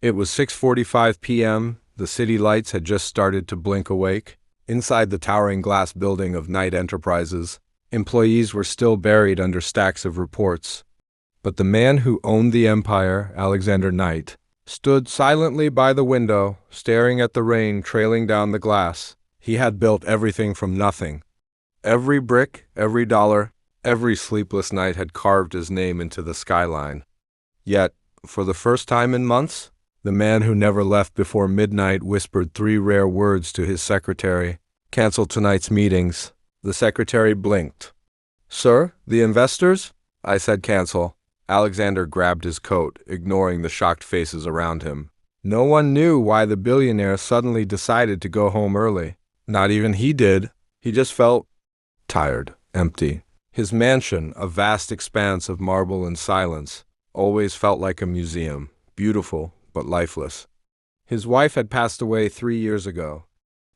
It was 6:45 p.m. The city lights had just started to blink awake. Inside the towering glass building of Knight Enterprises, employees were still buried under stacks of reports. But the man who owned the empire, Alexander Knight, stood silently by the window, staring at the rain trailing down the glass. He had built everything from nothing. Every brick, every dollar, every sleepless night had carved his name into the skyline. Yet, for the first time in months, the man who never left before midnight whispered 3 rare words to his secretary. "Cancel tonight's meetings." The secretary blinked. "Sir, the investors?" I said cancel. Alexander grabbed his coat, ignoring the shocked faces around him. No one knew why the billionaire suddenly decided to go home early. Not even he did. He just felt tired, empty. His mansion, a vast expanse of marble and silence, always felt like a museum, beautiful but lifeless. His wife had passed away 3 years ago.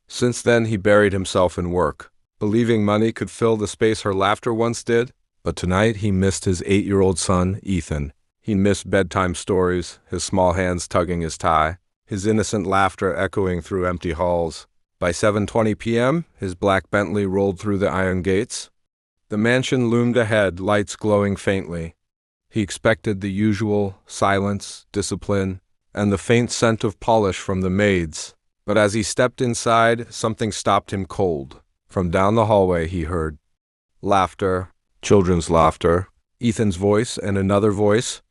Since then he buried himself in work, believing money could fill the space her laughter once did. But tonight he missed his 8-year-old son, Ethan. He missed bedtime stories, his small hands tugging his tie, his innocent laughter echoing through empty halls. By 7:20 p.m., his black Bentley rolled through the iron gates. The mansion loomed ahead, lights glowing faintly. He expected the usual silence, discipline, and the faint scent of polish from the maids. But as he stepped inside, something stopped him cold. From down the hallway he heard laughter, children's laughter, Ethan's voice and another voice.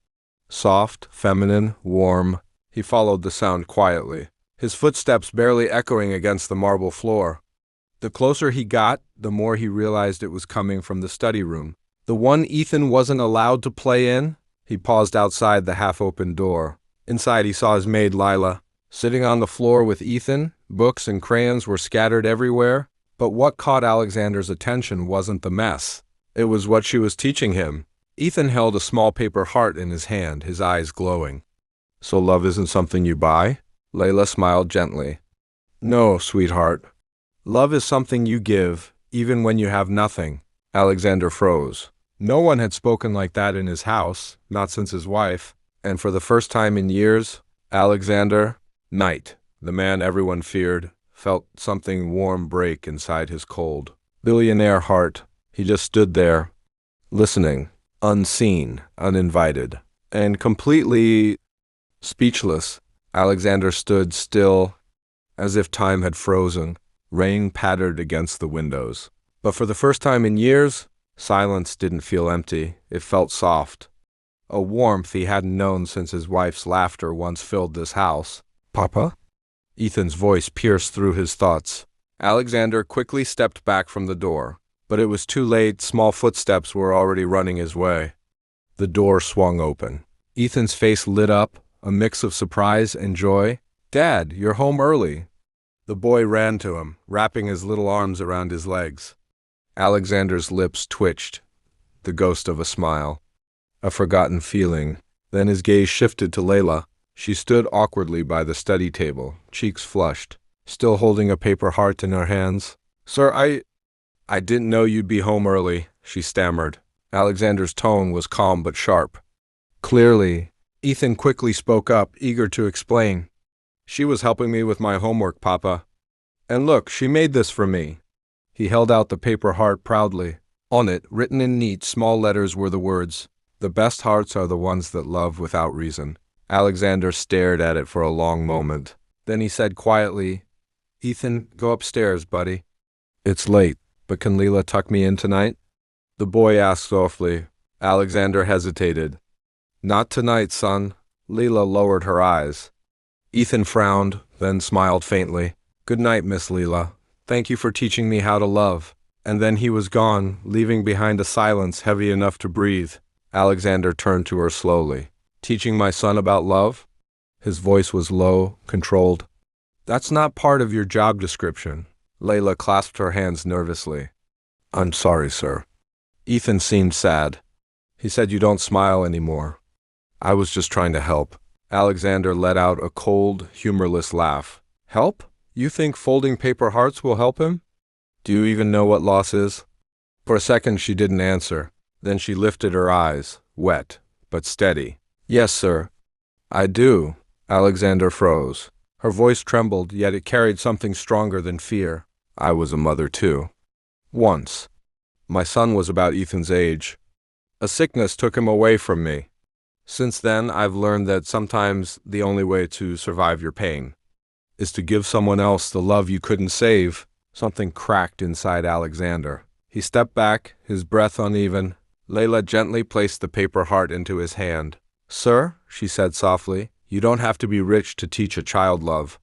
Soft, feminine, warm. He followed the sound quietly, his footsteps barely echoing against the marble floor. The closer he got, the more he realized it was coming from the study room. The one Ethan wasn't allowed to play in. He paused outside the half-open door. Inside he saw his maid Lila, sitting on the floor with Ethan. Books and crayons were scattered everywhere. But what caught Alexander's attention wasn't the mess. It was what she was teaching him. Ethan held a small paper heart in his hand, his eyes glowing. "So love isn't something you buy?" Layla smiled gently. "No, sweetheart. Love is something you give, even when you have nothing." Alexander froze. No one had spoken like that in his house, not since his wife. And for the first time in years, Alexander Knight, the man everyone feared, felt something warm break inside his cold, billionaire heart. He just stood there, listening, unseen, uninvited, and completely speechless. Alexander stood still, as if time had frozen. Rain pattered against the windows. But for the first time in years, silence didn't feel empty. It felt soft. A warmth he hadn't known since his wife's laughter once filled this house. "Papa?" Ethan's voice pierced through his thoughts. Alexander quickly stepped back from the door. But it was too late. Small footsteps were already running his way. The door swung open. Ethan's face lit up, a mix of surprise and joy. "Dad, you're home early." The boy ran to him, wrapping his little arms around his legs. Alexander's lips twitched, the ghost of a smile. A forgotten feeling. Then his gaze shifted to Layla. She stood awkwardly by the study table, cheeks flushed, still holding a paper heart in her hands. "Sir, I didn't know you'd be home early," she stammered. Alexander's tone was calm but sharp. "Clearly." Ethan quickly spoke up, eager to explain. "She was helping me with my homework, Papa. And look, she made this for me." He held out the paper heart proudly. On it, written in neat, small letters, were the words, "The best hearts are the ones that love without reason." Alexander stared at it for a long moment. Then he said quietly, "Ethan, go upstairs, buddy. It's late. But can Leela tuck me in tonight?" The boy asked softly. Alexander hesitated. "Not tonight, son." Leela lowered her eyes. Ethan frowned, then smiled faintly. "Good night, Miss Leela. Thank you for teaching me how to love." And then he was gone, leaving behind a silence heavy enough to breathe. Alexander turned to her slowly. "Teaching my son about love?" His voice was low, controlled. "That's not part of your job description." Layla clasped her hands nervously. "I'm sorry, sir." Ethan seemed sad. He said, "You don't smile anymore." "I was just trying to help." Alexander let out a cold, humorless laugh. "Help? You think folding paper hearts will help him? Do you even know what loss is?" For a second she didn't answer. Then she lifted her eyes, wet, but steady. "Yes, sir. I do. Alexander froze. Her voice trembled, yet it carried something stronger than fear. I was a mother too. Once. My son was about Ethan's age. A sickness took him away from me. Since then, I've learned that sometimes the only way to survive your pain is to give someone else the love you couldn't save. Something cracked inside Alexander. He stepped back, his breath uneven. Layla gently placed the paper heart into his hand. "Sir," she said softly, "you don't have to be rich to teach a child love.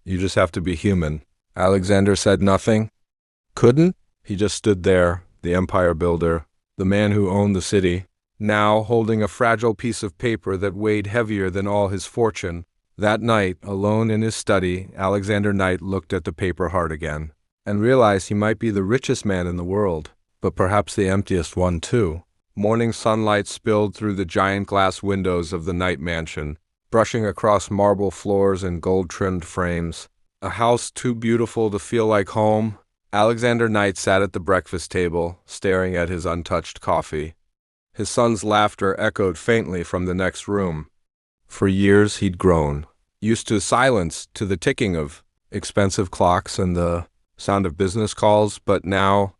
You just have to be human." Alexander said nothing. Couldn't? He just stood there, the empire builder, the man who owned the city, now holding a fragile piece of paper that weighed heavier than all his fortune. That night, alone in his study, Alexander Knight looked at the paper heart again, and realized he might be the richest man in the world, but perhaps the emptiest one too. Morning sunlight spilled through the giant glass windows of the Knight mansion, brushing across marble floors and gold-trimmed frames. A house too beautiful to feel like home. Alexander Knight sat at the breakfast table, staring at his untouched coffee. His son's laughter echoed faintly from the next room. For years he'd grown, used to silence, to the ticking of expensive clocks and the sound of business calls, but now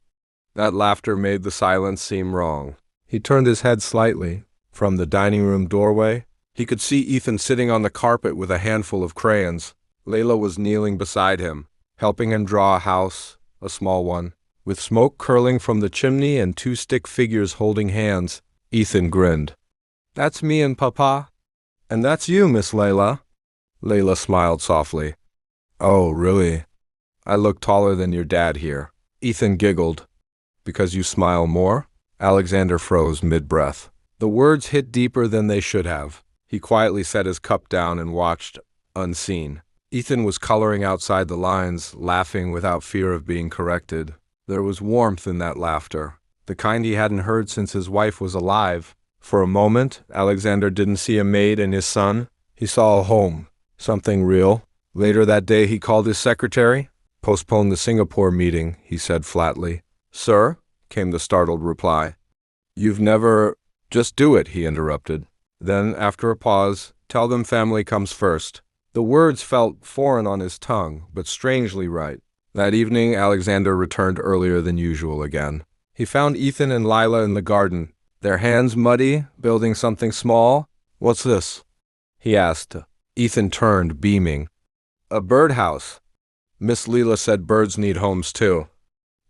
that laughter made the silence seem wrong. He turned his head slightly. From the dining room doorway, he could see Ethan sitting on the carpet with a handful of crayons. Layla was kneeling beside him, helping him draw a house, a small one, with smoke curling from the chimney and two stick figures holding hands. Ethan grinned. "That's me and Papa." "And that's you, Miss Layla." Layla smiled softly. "Oh, really? I look taller than your dad here." Ethan giggled. "Because you smile more?" Alexander froze mid-breath. The words hit deeper than they should have. He quietly set his cup down and watched, unseen. Ethan was coloring outside the lines, laughing without fear of being corrected. There was warmth in that laughter, the kind he hadn't heard since his wife was alive. For a moment, Alexander didn't see a maid and his son. He saw a home, something real. Later that day he called his secretary. "Postpone the Singapore meeting," he said flatly. "Sir?" came the startled reply. "You've never—" "Just do it," he interrupted. Then, after a pause, "Tell them family comes first." The words felt foreign on his tongue, but strangely right. That evening, Alexander returned earlier than usual again. He found Ethan and Lila in the garden, their hands muddy, building something small. "What's this?" he asked. Ethan turned, beaming. "A birdhouse." Miss Leela said birds need homes too.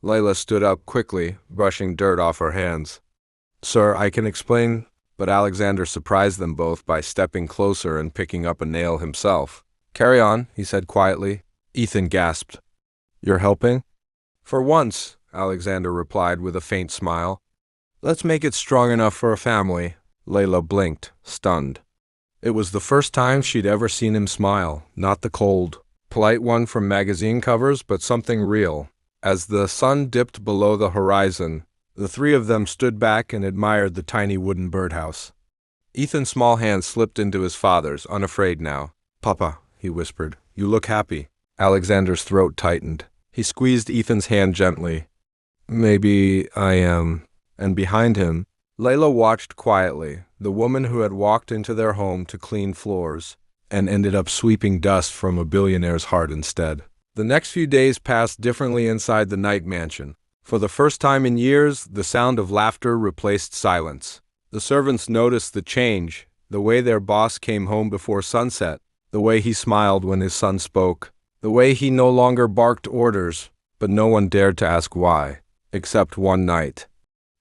Layla stood up quickly, brushing dirt off her hands. "Sir, I can explain," but Alexander surprised them both by stepping closer and picking up a nail himself. "Carry on," he said quietly. Ethan gasped. "You're helping?" "For once," Alexander replied with a faint smile. "Let's make it strong enough for a family." Layla blinked, stunned. It was the first time she'd ever seen him smile, not the cold, polite one from magazine covers, but something real. As the sun dipped below the horizon, the three of them stood back and admired the tiny wooden birdhouse. Ethan's small hand slipped into his father's, unafraid now. "Papa," he whispered, "you look happy." Alexander's throat tightened. He squeezed Ethan's hand gently. "Maybe I am." And behind him, Layla watched quietly, the woman who had walked into their home to clean floors and ended up sweeping dust from a billionaire's heart instead. The next few days passed differently inside the Knight mansion. For the first time in years, the sound of laughter replaced silence. The servants noticed the change, the way their boss came home before sunset, the way he smiled when his son spoke, the way he no longer barked orders, but no one dared to ask why, except one night.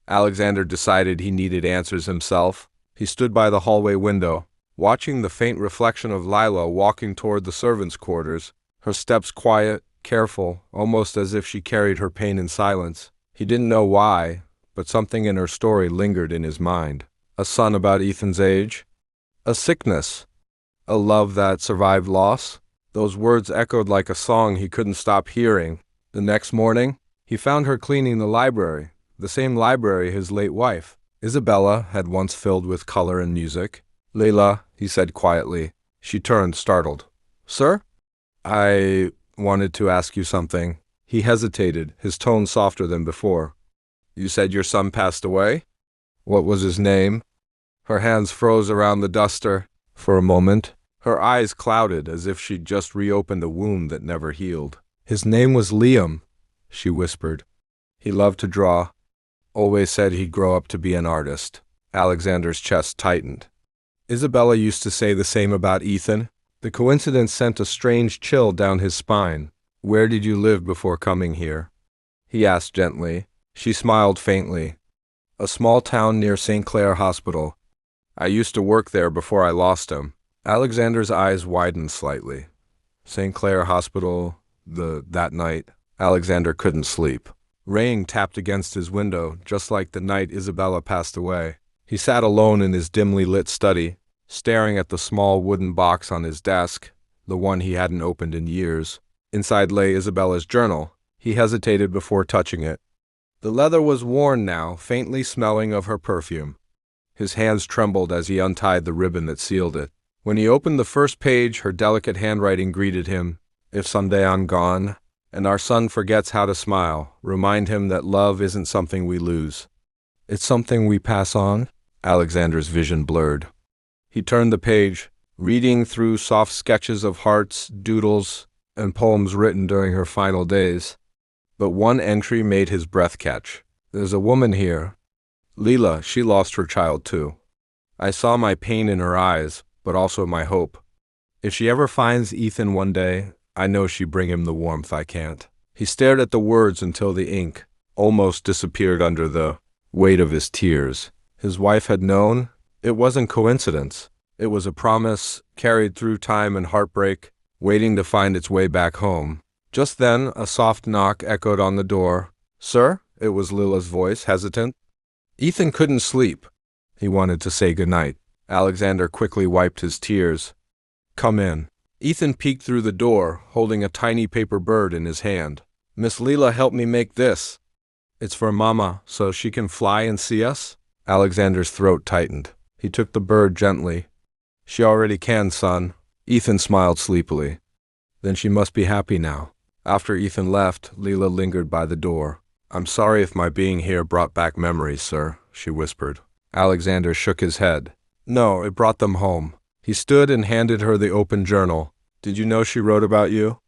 Alexander decided he needed answers himself. He stood by the hallway window, watching the faint reflection of Lila walking toward the servants' quarters, her steps quiet, careful, almost as if she carried her pain in silence. He didn't know why, but something in her story lingered in his mind. A son about Ethan's age, a sickness, a love that survived loss. Those words echoed like a song he couldn't stop hearing. The next morning, he found her cleaning the library, the same library his late wife, Isabella, had once filled with color and music. "Layla," he said quietly. She turned, startled. "Sir?" "I wanted to ask you something." He hesitated, his tone softer than before. "You said your son passed away? What was his name?" Her hands froze around the duster. For a moment, Her eyes clouded as if she'd just reopened a wound that never healed. His name was Liam, she whispered. He loved to draw. Always said he'd grow up to be an artist. Alexander's chest tightened. Isabella used to say the same about Ethan. The coincidence sent a strange chill down his spine. Where did you live before coming here? He asked gently. She smiled faintly. A small town near St. Clair Hospital. I used to work there before I lost him. Alexander's eyes widened slightly. St. Clair Hospital, that night, Alexander couldn't sleep. Rain tapped against his window, just like the night Isabella passed away. He sat alone in his dimly lit study, staring at the small wooden box on his desk, the one he hadn't opened in years. Inside lay Isabella's journal. He hesitated before touching it. The leather was worn now, faintly smelling of her perfume. His hands trembled as he untied the ribbon that sealed it. When he opened the first page, her delicate handwriting greeted him. If someday I'm gone, and our son forgets how to smile, remind him that love isn't something we lose. It's something we pass on. Alexander's vision blurred. He turned the page, reading through soft sketches of hearts, doodles, and poems written during her final days. But one entry made his breath catch. There's a woman here. Leela, she lost her child too. I saw my pain in her eyes, but also my hope. If she ever finds Ethan one day, I know she'd bring him the warmth I can't. He stared at the words until the ink almost disappeared under the weight of his tears. His wife had known. It wasn't coincidence. It was a promise carried through time and heartbreak, waiting to find its way back home. Just then, a soft knock echoed on the door. Sir? It was Lila's voice, hesitant. Ethan couldn't sleep. He wanted to say goodnight. Alexander quickly wiped his tears. Come in. Ethan peeked through the door, holding a tiny paper bird in his hand. Miss Leela helped me make this. It's for Mama, so she can fly and see us? Alexander's throat tightened. He took the bird gently. She already can, son. Ethan smiled sleepily. Then she must be happy now. After Ethan left, Leela lingered by the door. I'm sorry if my being here brought back memories, sir, she whispered. Alexander shook his head. No, it brought them home. He stood and handed her the open journal. Did you know she wrote about you?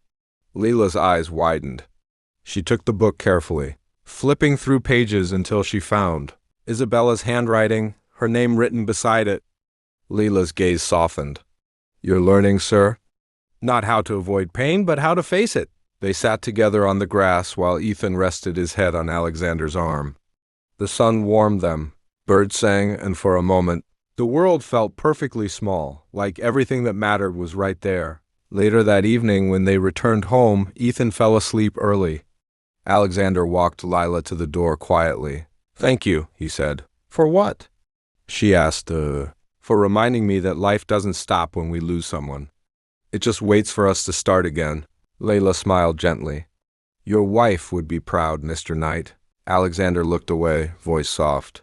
Leela's eyes widened. She took the book carefully, flipping through pages until she found Isabella's handwriting, her name written beside it. Leela's gaze softened. You're learning, sir? Not how to avoid pain, but how to face it. They sat together on the grass while Ethan rested his head on Alexander's arm. The sun warmed them. Birds sang, and for a moment, the world felt perfectly small, like everything that mattered was right there. Later that evening, when they returned home, Ethan fell asleep early. Alexander walked Lila to the door quietly. Thank you, he said. For what? She asked, for reminding me that life doesn't stop when we lose someone. It just waits for us to start again. Layla smiled gently. Your wife would be proud, Mr. Knight. Alexander looked away, voice soft.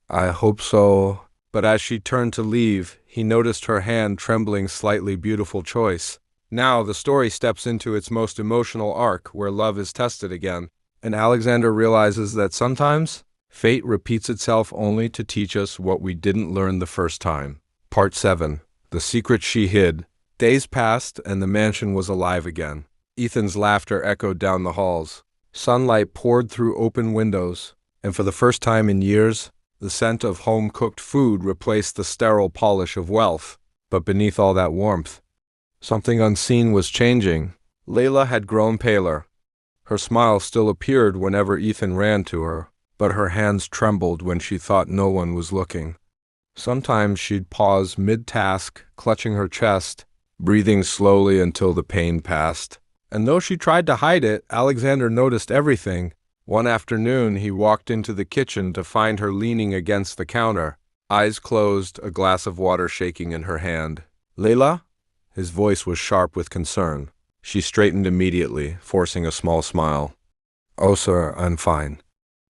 I hope so. But as she turned to leave, he noticed her hand trembling slightly. Beautiful choice. Now the story steps into its most emotional arc, where love is tested again, and Alexander realizes that sometimes fate repeats itself only to teach us what we didn't learn the first time. Part 7. The secret she hid. Days passed, and the mansion was alive again. Ethan's laughter echoed down the halls. Sunlight poured through open windows, and for the first time in years, the scent of home-cooked food replaced the sterile polish of wealth. But beneath all that warmth, something unseen was changing. Layla had grown paler. Her smile still appeared whenever Ethan ran to her, but her hands trembled when she thought no one was looking. Sometimes she'd pause mid-task, clutching her chest, breathing slowly until the pain passed. And though she tried to hide it, Alexander noticed everything. One afternoon, he walked into the kitchen to find her leaning against the counter, eyes closed, a glass of water shaking in her hand. Layla? His voice was sharp with concern. She straightened immediately, forcing a small smile. Oh, sir, I'm fine.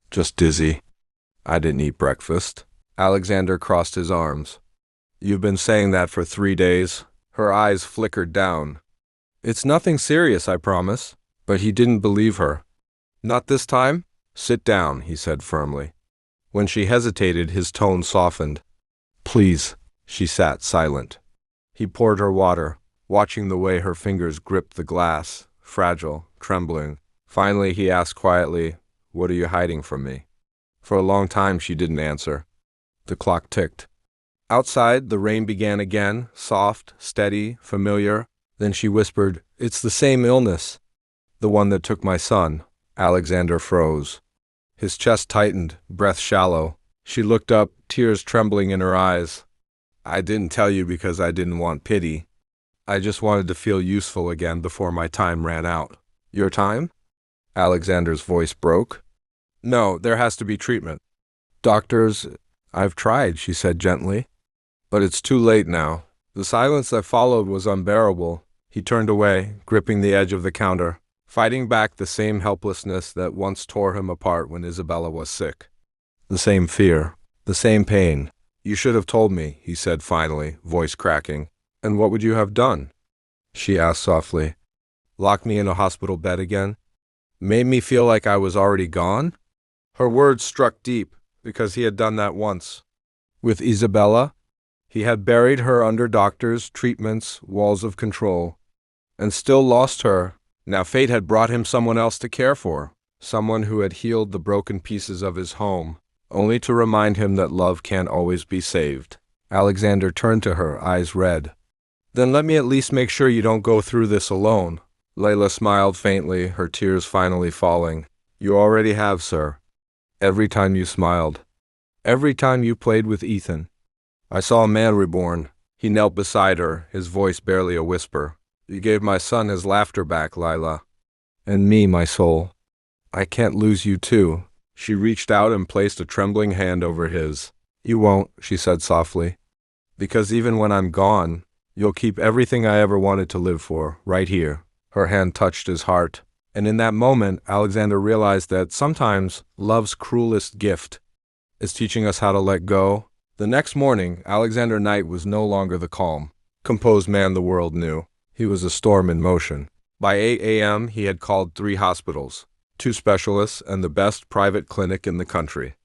Just dizzy. I didn't eat breakfast. Alexander crossed his arms. You've been saying that for 3 days. Her eyes flickered down. It's nothing serious, I promise. But he didn't believe her. Not this time? Sit down, he said firmly. When she hesitated, his tone softened. Please. She sat silent. He poured her water, watching the way her fingers gripped the glass, fragile, trembling. Finally, he asked quietly, "What are you hiding from me?" For a long time, she didn't answer. The clock ticked. Outside, the rain began again, soft, steady, familiar. Then she whispered, "It's the same illness. The one that took my son." Alexander froze. His chest tightened, breath shallow. She looked up, tears trembling in her eyes. "I didn't tell you because I didn't want pity. I just wanted to feel useful again before my time ran out." "Your time?" Alexander's voice broke. "No, there has to be treatment. Doctors, I've tried," she said gently. "But it's too late now." The silence that followed was unbearable. He turned away, gripping the edge of the counter, fighting back the same helplessness that once tore him apart when Isabella was sick. The same fear, the same pain. "You should have told me," he said finally, voice cracking. "And what would you have done?" she asked softly. "Locked me in a hospital bed again? Made me feel like I was already gone?" Her words struck deep, because he had done that once. With Isabella, he had buried her under doctors, treatments, walls of control, and still lost her. Now fate had brought him someone else to care for, someone who had healed the broken pieces of his home, only to remind him that love can't always be saved. Alexander turned to her, eyes red. "Then let me at least make sure you don't go through this alone." Layla smiled faintly, her tears finally falling. "You already have, sir. Every time you smiled. Every time you played with Ethan. I saw a man reborn." He knelt beside her, his voice barely a whisper. "You gave my son his laughter back, Layla. And me, my soul. I can't lose you too." She reached out and placed a trembling hand over his. "You won't," she said softly. "Because even when I'm gone, you'll keep everything I ever wanted to live for, right here." Her hand touched his heart. And in that moment, Alexander realized that sometimes love's cruelest gift is teaching us how to let go. The next morning, Alexander Knight was no longer the calm, composed man the world knew. He was a storm in motion. By 8 a.m., he had called 3 hospitals, 2 specialists, and the best private clinic in the country.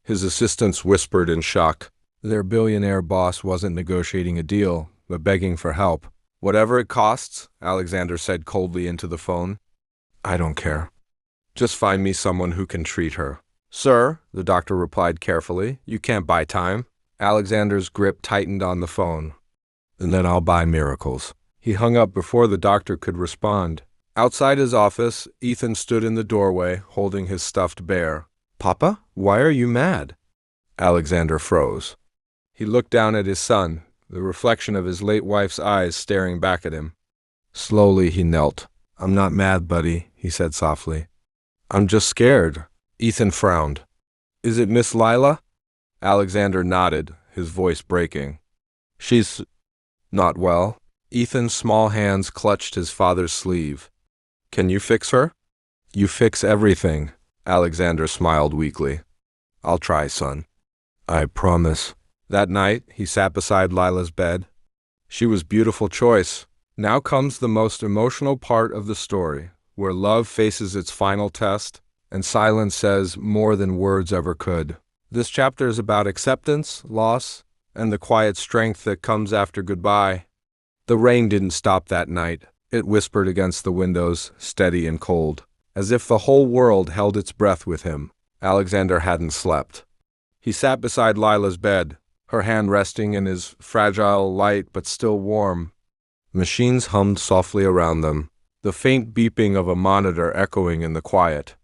His assistants whispered in shock. Their billionaire boss wasn't negotiating a deal, but begging for help. "Whatever it costs," Alexander said coldly into the phone. "I don't care. Just find me someone who can treat her." "Sir," the doctor replied carefully, "you can't buy time." Alexander's grip tightened on the phone. "And then I'll buy miracles." He hung up before the doctor could respond. Outside his office, Ethan stood in the doorway, holding his stuffed bear. "Papa, why are you mad?" Alexander froze. He looked down at his son, the reflection of his late wife's eyes staring back at him. Slowly he knelt. "I'm not mad, buddy," he said softly. "I'm just scared." Ethan frowned. "Is it Miss Lila?" Alexander nodded, his voice breaking. "She's not well." Ethan's small hands clutched his father's sleeve. "Can you fix her?" "You fix everything," Alexander smiled weakly. "I'll try, son. I promise." That night, he sat beside Lila's bed. She was beautiful choice. Now comes the most emotional part of the story, where love faces its final test, and silence says more than words ever could. This chapter is about acceptance, loss, and the quiet strength that comes after goodbye. The rain didn't stop that night. It whispered against the windows, steady and cold, as if the whole world held its breath with him. Alexander hadn't slept. He sat beside Lila's bed, her hand resting in his fragile, light but still warm. Machines hummed softly around them, the faint beeping of a monitor echoing in the quiet.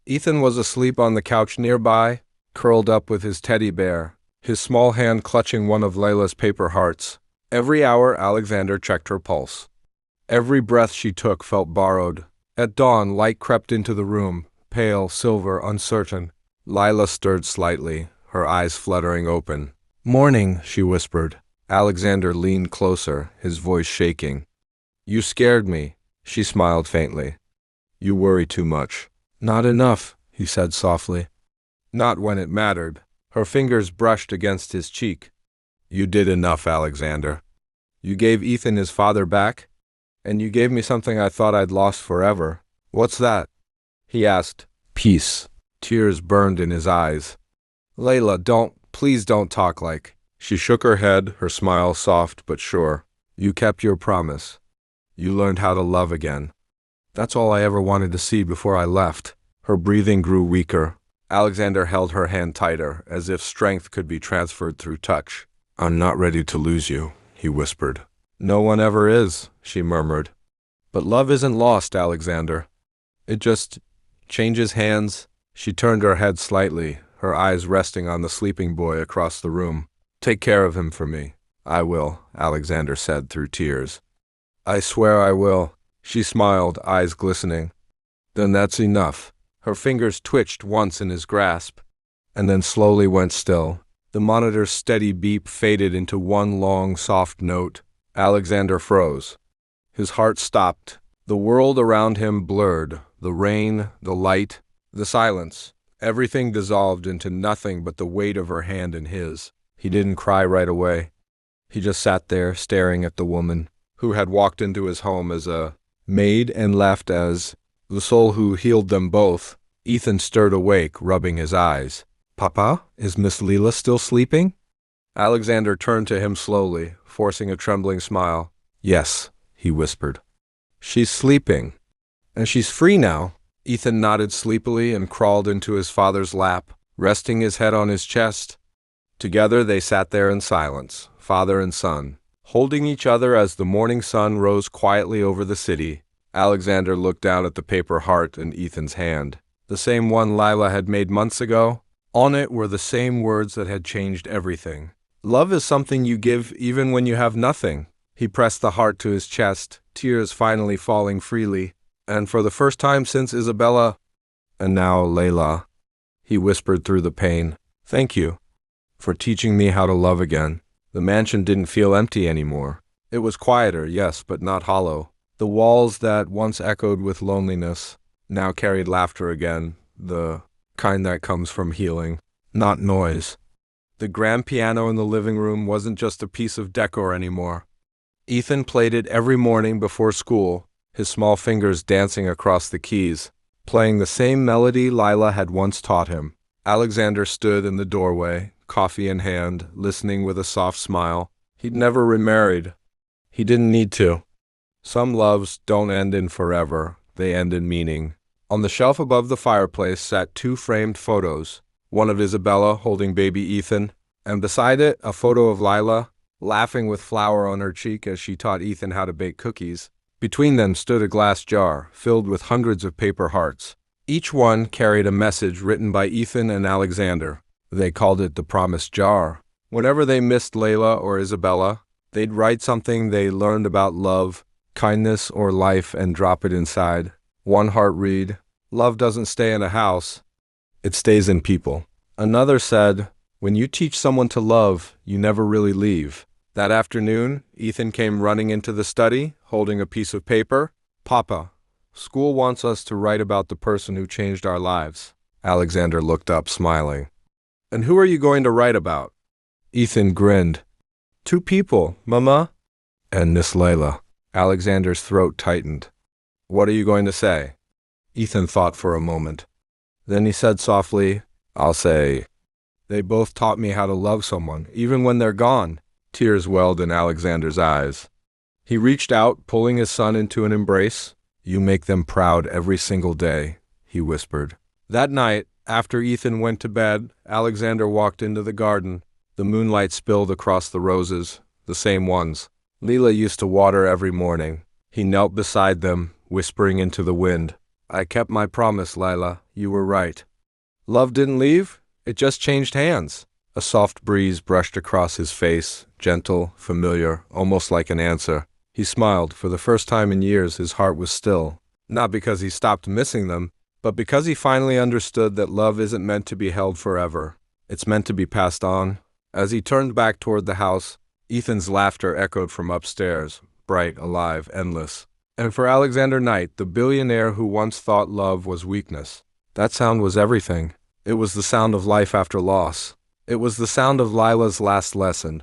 Ethan was asleep on the couch nearby, curled up with his teddy bear, his small hand clutching one of Layla's paper hearts. Every hour, Alexander checked her pulse. Every breath she took felt borrowed. At dawn, light crept into the room, pale, silver, uncertain. Lila stirred slightly, her eyes fluttering open. "Morning," she whispered. Alexander leaned closer, his voice shaking. "You scared me," she smiled faintly. "You worry too much." "Not enough," he said softly. "Not when it mattered." Her fingers brushed against his cheek. "You did enough, Alexander. You gave Ethan his father back, and you gave me something I thought I'd lost forever." "What's that?" he asked. "Peace." Tears burned in his eyes. "Layla, please don't talk like." She shook her head, her smile soft but sure. You kept your promise. You learned how to love again. That's all I ever wanted to see before I left. Her breathing grew weaker. Alexander held her hand tighter, as if strength could be transferred through touch. I'm not ready to lose you, he whispered. No one ever is, she murmured. But love isn't lost, Alexander. It just changes hands. She turned her head slightly, her eyes resting on the sleeping boy across the room. Take care of him for me. I will, Alexander said through tears. I swear I will. She smiled, eyes glistening. Then that's enough. Her fingers twitched once in his grasp, and then slowly went still. The monitor's steady beep faded into one long, soft note. Alexander froze. His heart stopped. The world around him blurred. The rain, the light, the silence. Everything dissolved into nothing but the weight of her hand in his. He didn't cry right away. He just sat there, staring at the woman who had walked into his home as a maid and left as the soul who healed them both. Ethan stirred awake, rubbing his eyes. Papa, is Miss Leela still sleeping? Alexander turned to him slowly, forcing a trembling smile. Yes, he whispered. She's sleeping. And she's free now. Ethan nodded sleepily and crawled into his father's lap, resting his head on his chest. Together they sat there in silence, father and son, holding each other as the morning sun rose quietly over the city. Alexander looked down at the paper heart in Ethan's hand, the same one Lila had made months ago. On it were the same words that had changed everything. Love is something you give even when you have nothing. He pressed the heart to his chest, tears finally falling freely. And for the first time since Isabella, and now Layla, he whispered through the pain, thank you for teaching me how to love again. The mansion didn't feel empty anymore. It was quieter, yes, but not hollow. The walls that once echoed with loneliness now carried laughter again, the kind that comes from healing, not noise. The grand piano in the living room wasn't just a piece of decor anymore. Ethan played it every morning before school, his small fingers dancing across the keys, playing the same melody Lila had once taught him. Alexander stood in the doorway, coffee in hand, listening with a soft smile. He'd never remarried. He didn't need to. Some loves don't end in forever, they end in meaning. On the shelf above the fireplace sat two framed photos, one of Isabella holding baby Ethan, and beside it a photo of Lila, laughing with flour on her cheek as she taught Ethan how to bake cookies. Between them stood a glass jar, filled with hundreds of paper hearts. Each one carried a message written by Ethan and Alexander. They called it the Promised Jar. Whenever they missed Layla or Isabella, they'd write something they learned about love, kindness, or life and drop it inside. One heart read, love doesn't stay in a house, it stays in people. Another said, when you teach someone to love, you never really leave. That afternoon, Ethan came running into the study, holding a piece of paper. Papa, school wants us to write about the person who changed our lives. Alexander looked up, smiling. And who are you going to write about? Ethan grinned. Two people, Mama. And Miss Layla. Alexander's throat tightened. What are you going to say? Ethan thought for a moment. Then he said softly, I'll say, they both taught me how to love someone, even when they're gone. Tears welled in Alexander's eyes. He reached out, pulling his son into an embrace. You make them proud every single day, he whispered. That night, after Ethan went to bed, Alexander walked into the garden. The moonlight spilled across the roses, the same ones. Leela used to water every morning. He knelt beside them, whispering into the wind. I kept my promise, Lila. You were right. Love didn't leave. It just changed hands. A soft breeze brushed across his face, gentle, familiar, almost like an answer. He smiled. For the first time in years, his heart was still. Not because he stopped missing them, but because he finally understood that love isn't meant to be held forever. It's meant to be passed on. As he turned back toward the house, Ethan's laughter echoed from upstairs, bright, alive, endless. And for Alexander Knight, the billionaire who once thought love was weakness, that sound was everything. It was the sound of life after loss. It was the sound of Lila's last lesson.